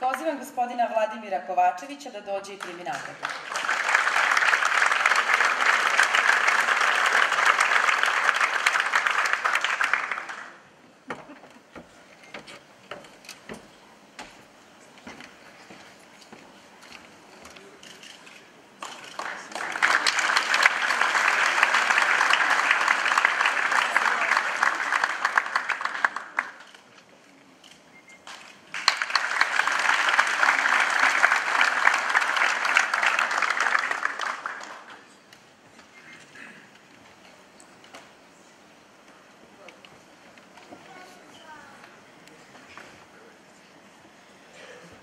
Pozivam gospodina Vladimira Kovačevića da dođe i primi nagradu.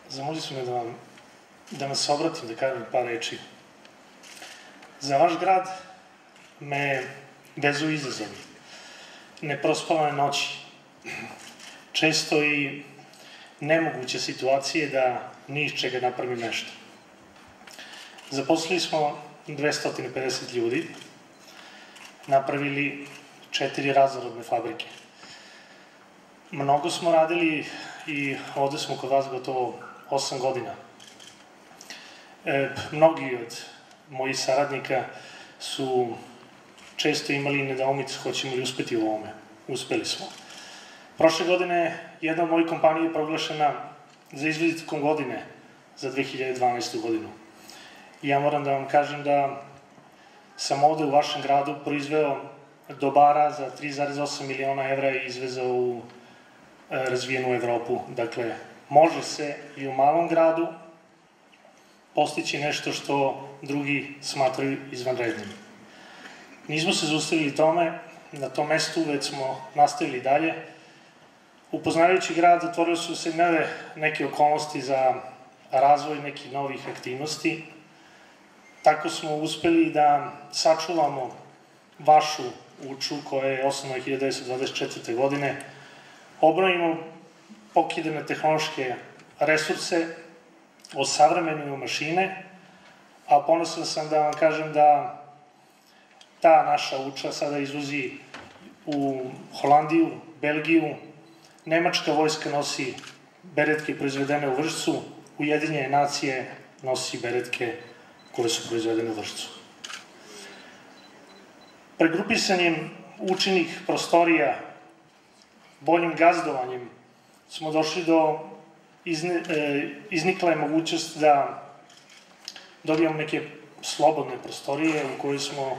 Zamolili su me da vam se obratim, da kažem par reči. Za vaš grad me vezuju izazovi, neprospavane noći, često i nemoguće situacije da ni iz čega napravim nešto. Zaposlili smo 250 ljudi, napravili 4 raznorodne fabrike. Mnogo smo radili i ovde smo kod vas gotovo 8 godina. Mnogi od mojih saradnika su često imali nedoumice hoćemo li uspeti u ovome. Uspeli smo. Prošle godine jedna od mojih kompanija je proglašena za izvozitkom godine za 2012. godinu. I ja moram da vam kažem da sam ovde u vašem gradu proizveo dobara za 3,8 miliona evra i izvezao u razvijenu Evropu. Dakle, može se i u malom gradu postići nešto što drugi smatraju izvanrednim. Nismo se zaustavili tome, na tom mestu već smo nastavili dalje. Upoznavajući grad, otvorile su se neke okolnosti za razvoj nekih novih aktivnosti. Tako smo uspeli da sačuvamo vašu Uču, koja je osnovna 1924. godine, obnovimo pokidane tehnološke resurse, osavremenimo mašine, a ponosan sam da vam kažem da ta naša Uča sada izvozi u Holandiju, Belgiju, Nemačka vojska nosi beretke proizvedene u Vršcu, Ujedinjene nacije nosi beretke koje su proizvedene u Vršcu. Pregrupisanjem učenih prostorija, boljim gazdovanjem, smo došli do iznikla je mogućnost da dobijamo neke slobodne prostorije u kojoj smo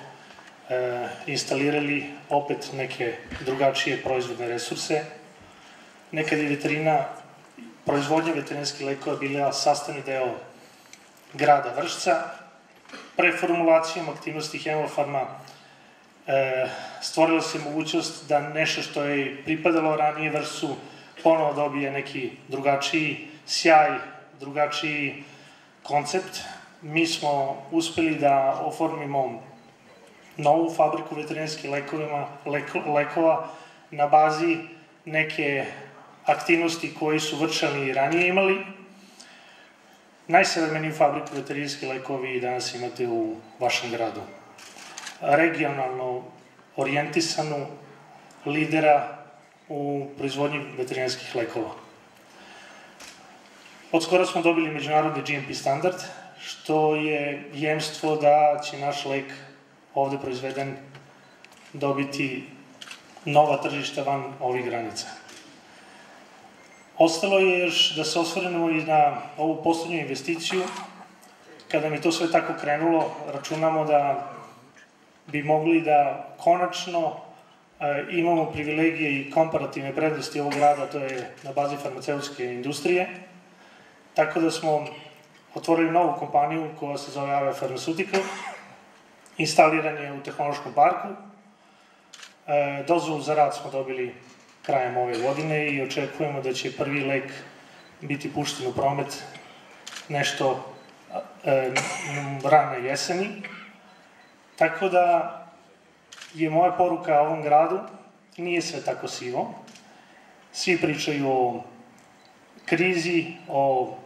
instalirali opet neke drugačije proizvodne resurse. Nekad je proizvodnja veterinarskih lekova bila sastavni deo grada Vršca. Preformulacijom aktivnosti Hemofarma stvorila se mogućnost da nešto što je pripadalo ranije Vršcu ponovo dobije neki drugačiji sjaj, drugačiji koncept. Mi smo uspeli da oformimo novu fabriku veterinarskih lekova na bazi neke aktivnosti koje su Vrčani ranije imali. Najsavremeniju fabriku veterinarskih lekovi danas imate u vašem gradu. Regionalno orijentisanu lidera u proizvodnji veterinarskih lekova. Od skoro smo dobili međunarodni GMP standard, što je jemstvo da će naš lek ovde proizveden dobiti nova tržišta van ovih granica. Ostalo je još da se osvrnemo i na ovu poslednju investiciju. Kada mi to sve tako krenulo, računamo da bi mogli da konačno imamo privilegije i komparativne prednosti ovog grada, to je na bazi farmaceutske industrije. Tako da smo otvorili novu kompaniju koja se zove Avia Pharmaceutical. Instaliran je u tehnološkom parku. Dozvolu za rad smo dobili krajem ove godine i očekujemo da će prvi lek biti pušten u promet nešto rane jeseni. Tako da je moja poruka ovom gradu, nije sve tako sivo. Svi pričaju o krizi, o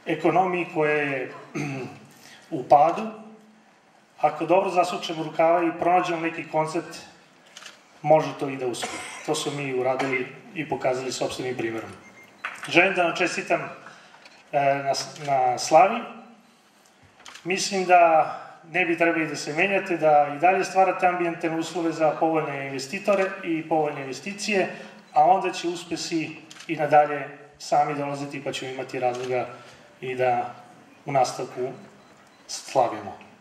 ekonomiji koja je u padu. Ako dobro zasučemo rukava i pronađemo neki koncept, može to i da uspe. To smo mi uradili i pokazali sopstvenim primjerom. Želim da vam čestitam na Slavi. Mislim da ne bi trebali da se menjate, da i dalje stvarate ambijentalne uslove za povoljne investitore i povoljne investicije, a onda će uspesi i nadalje sami dolaziti pa ćemo imati razloga i da u nastavku slavimo.